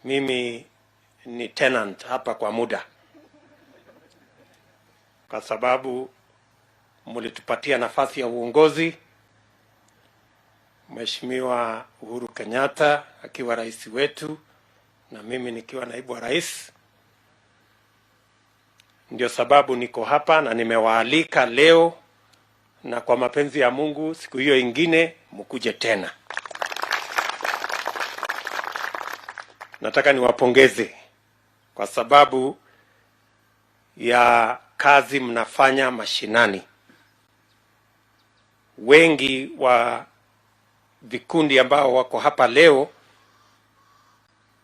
mimi ni tenant hapa kwa muda, kwa sababu mlitupatia nafasi ya uongozi. Mheshimiwa Uhuru Kenyatta akiwa rais wetu na mimi nikiwa naibu wa rais, ndio sababu niko hapa na nimewaalika leo, na kwa mapenzi ya Mungu siku hiyo ingine mkuje tena. Nataka niwapongeze kwa sababu ya kazi mnafanya mashinani. Wengi wa vikundi ambao wako hapa leo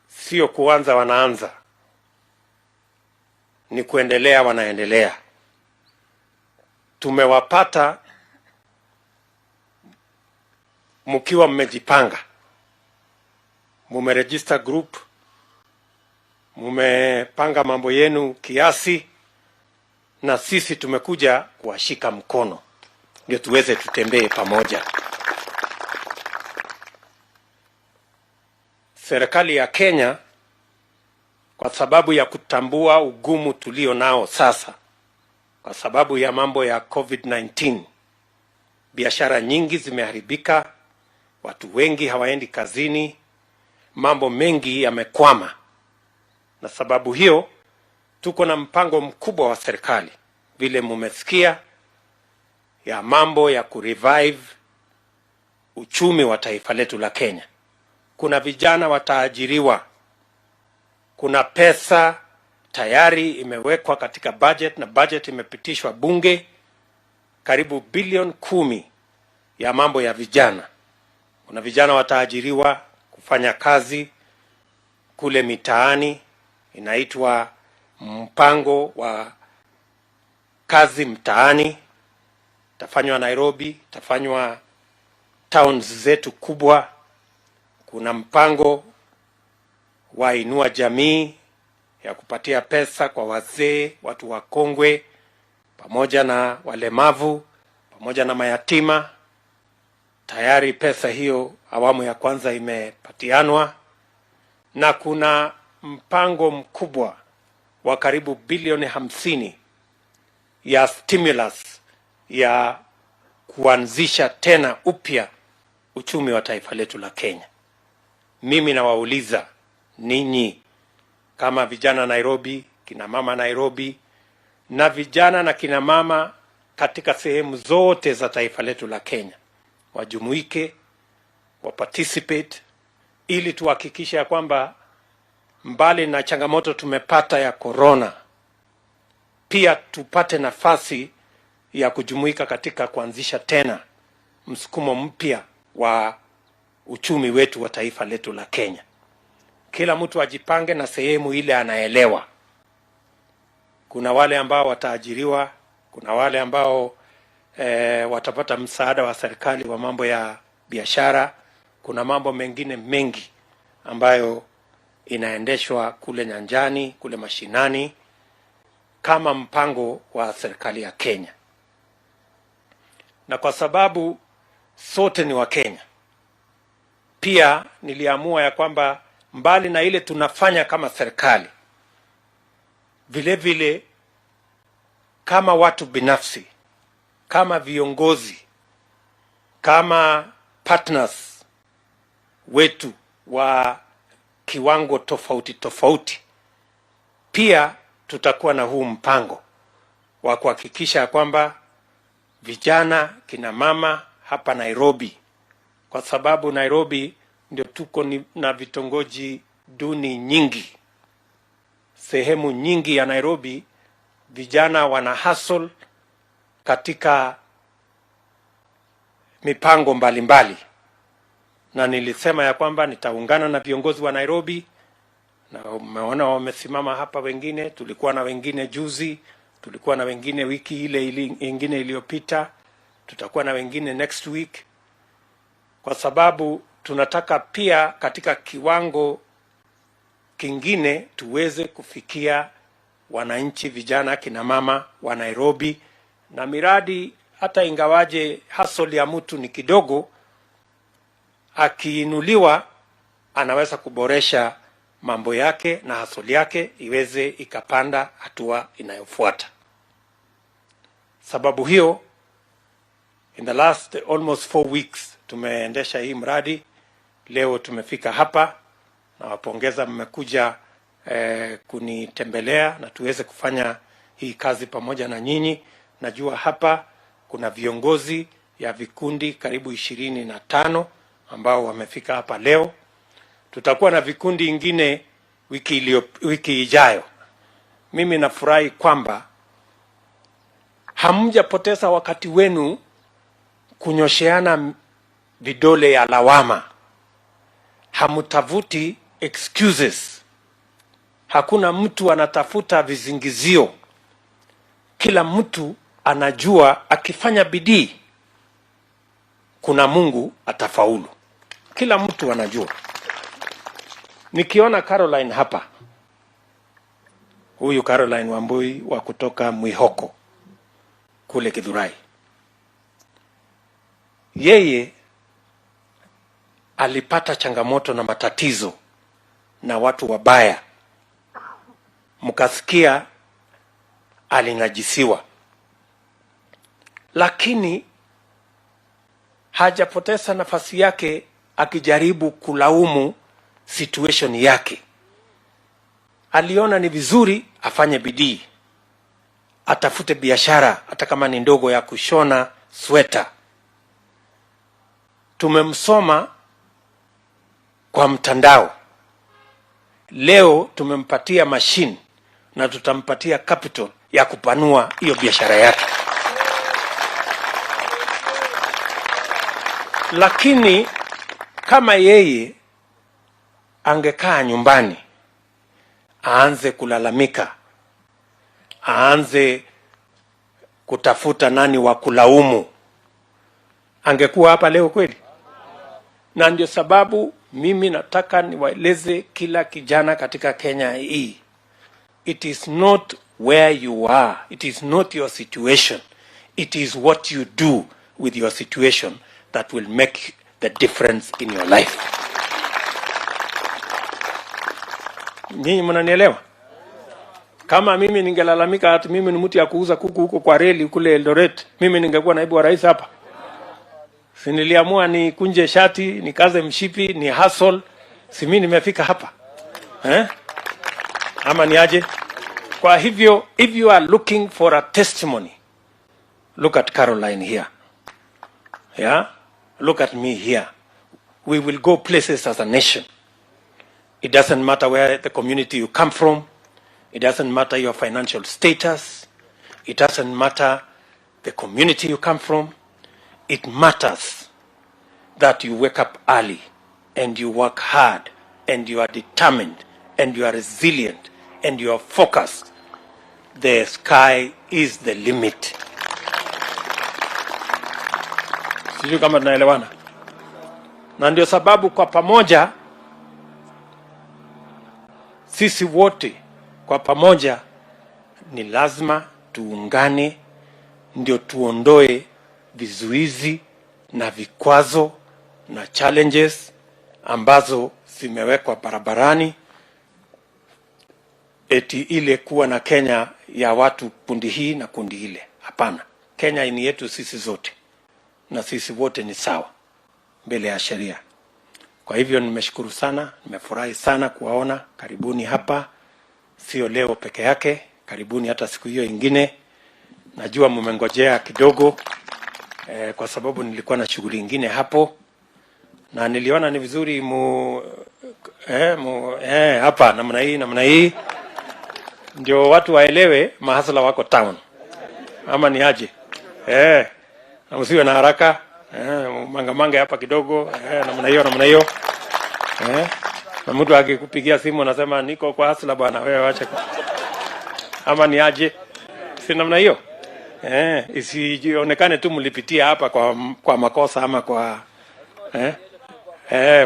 sio kuanza wanaanza, ni kuendelea wanaendelea. Tumewapata mkiwa mmejipanga, mumeregister group, mumepanga mambo yenu kiasi, na sisi tumekuja kuwashika mkono ndio tuweze tutembee pamoja. Serikali ya Kenya, kwa sababu ya kutambua ugumu tulio nao sasa, kwa sababu ya mambo ya COVID-19, biashara nyingi zimeharibika, watu wengi hawaendi kazini, mambo mengi yamekwama. Na sababu hiyo tuko na mpango mkubwa wa serikali, vile mumesikia, ya mambo ya kurevive uchumi wa taifa letu la Kenya. Kuna vijana wataajiriwa, kuna pesa tayari imewekwa katika budget, na budget imepitishwa bunge, karibu bilioni 10 ya mambo ya vijana. Kuna vijana wataajiriwa kufanya kazi kule mitaani, inaitwa mpango wa kazi mtaani. Tafanywa Nairobi, tafanywa towns zetu kubwa. Kuna mpango wa inua jamii ya kupatia pesa kwa wazee, watu wakongwe, pamoja na walemavu, pamoja na mayatima. Tayari pesa hiyo awamu ya kwanza imepatianwa, na kuna mpango mkubwa wa karibu bilioni 50 ya stimulus ya kuanzisha tena upya uchumi wa taifa letu la Kenya. Mimi nawauliza ninyi kama vijana Nairobi, kina mama Nairobi, na vijana na kina mama katika sehemu zote za taifa letu la Kenya, wajumuike, waparticipate, ili tuhakikishe ya kwamba mbali na changamoto tumepata ya corona, pia tupate nafasi ya kujumuika katika kuanzisha tena msukumo mpya wa uchumi wetu wa taifa letu la Kenya. Kila mtu ajipange na sehemu ile anaelewa. Kuna wale ambao wataajiriwa, kuna wale ambao watapata msaada wa serikali wa mambo ya biashara, kuna mambo mengine mengi ambayo inaendeshwa kule nyanjani, kule mashinani, kama mpango wa serikali ya Kenya. Na kwa sababu sote ni wa Kenya, pia niliamua ya kwamba mbali na ile tunafanya kama serikali, vile vile kama watu binafsi, kama viongozi, kama partners wetu wa kiwango tofauti tofauti, pia tutakuwa na huu mpango wa kuhakikisha kwamba vijana, kina mama hapa Nairobi, kwa sababu Nairobi ndio tuko na vitongoji duni nyingi. Sehemu nyingi ya Nairobi vijana wana hustle katika mipango mbalimbali. Na nilisema ya kwamba nitaungana na viongozi wa Nairobi, na umeona wamesimama hapa wengine, tulikuwa na wengine juzi, tulikuwa na wengine wiki ile ingine iliyopita, tutakuwa na wengine next week, kwa sababu tunataka pia katika kiwango kingine tuweze kufikia wananchi vijana, kina mama wa Nairobi, na miradi hata ingawaje hustle ya mtu ni kidogo, akiinuliwa anaweza kuboresha mambo yake na hasoli yake iweze ikapanda hatua inayofuata. Sababu hiyo, in the last almost 4 weeks tumeendesha hii mradi. Leo tumefika hapa na wapongeza mmekuja kunitembelea na tuweze kufanya hii kazi pamoja na nyinyi. Najua hapa kuna viongozi ya vikundi karibu 25 ambao wamefika hapa leo. Tutakuwa na vikundi ingine wiki ijayo. Mimi nafurahi kwamba hamjapoteza wakati wenu kunyosheana vidole ya lawama. Hamutafuti excuses. Hakuna mtu anatafuta vizingizio. Kila mtu anajua akifanya bidii kuna Mungu atafaulu. Kila mtu anajua. Nikiona Caroline hapa, huyu Caroline Wambui wa kutoka Mwihoko kule Githurai, yeye alipata changamoto na matatizo na watu wabaya, mkasikia alinajisiwa, lakini hajapoteza nafasi yake akijaribu kulaumu situation yake. Aliona ni vizuri afanye bidii, atafute biashara hata kama ni ndogo ya kushona sweta. Tumemsoma kwa mtandao. Leo tumempatia machine na tutampatia capital ya kupanua hiyo biashara yake. Lakini kama yeye angekaa nyumbani, aanze kulalamika, aanze kutafuta nani wa kulaumu, angekuwa hapa leo kweli? Na ndio sababu mimi nataka niwaeleze kila kijana katika Kenya hii. It is not where you are. It is not your situation. It is what you do with your situation that will make the difference in your life. Nyinyi mnanielewa? Kama mimi ningelalamika hata mimi ni mtu ya kuuza kuku huko kwa reli kule Eldoret, mimi ningekuwa naibu wa rais hapa. Si niliamua ni kunje shati, nikaze mshipi, ni hustle, si mimi nimefika hapa. Ama ni aje? Kwa hivyo, if you are looking for a testimony, look at Caroline here. Yeah? Look at me here. We will go places as a nation. It doesn't matter where the community you come from. It doesn't matter your financial status. It doesn't matter the community you come from. It matters that you wake up early and you work hard and you are determined and you are resilient and you are focused. The sky is the limit. Sijui kama tunaelewana. Na ndio sababu kwa pamoja sisi wote kwa pamoja ni lazima tuungane ndio tuondoe vizuizi na vikwazo na challenges ambazo zimewekwa barabarani, eti ile kuwa na Kenya ya watu kundi hii na kundi ile. Hapana. Kenya ni yetu sisi zote na sisi wote ni sawa mbele ya sheria. Kwa hivyo nimeshukuru sana, nimefurahi sana kuwaona. Karibuni hapa, sio leo peke yake, karibuni hata siku hiyo ingine. Najua mmengojea kidogo kwa sababu nilikuwa na shughuli nyingine hapo na niliona ni vizuri hapa namna hii ndio watu waelewe mahasala wako town. Ama ni aje? Na msiwe na haraka. Manga hapa kidogo. Namna hiyo. Na mtu akikupigia simu anasema niko kwa hasla bwana, wewe wacha. Ama ni aje? Si namna hiyo? Isionekane tu mlipitia hapa kwa makosa ama kwa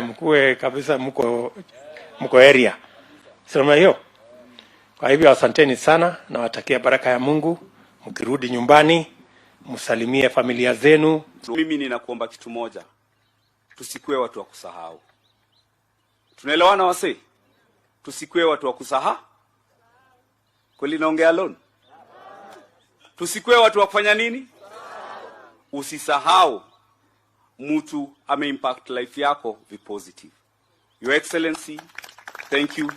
mkue kabisa mko area. Si namna hiyo? Kwa hivyo asanteni sana na watakia baraka ya Mungu. Mkirudi nyumbani msalimie familia zenu. Mimi ninakuomba kitu moja. Tusikue watu wa kusahau. Tunaelewana wase? Tusikue watu wa kusahau. Kweli naongea alone? Tusikue watu wa kufanya nini? Usisahau mtu ameimpact life yako vi positive. Your Excellency, thank you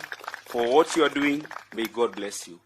for what you are doing. May God bless you.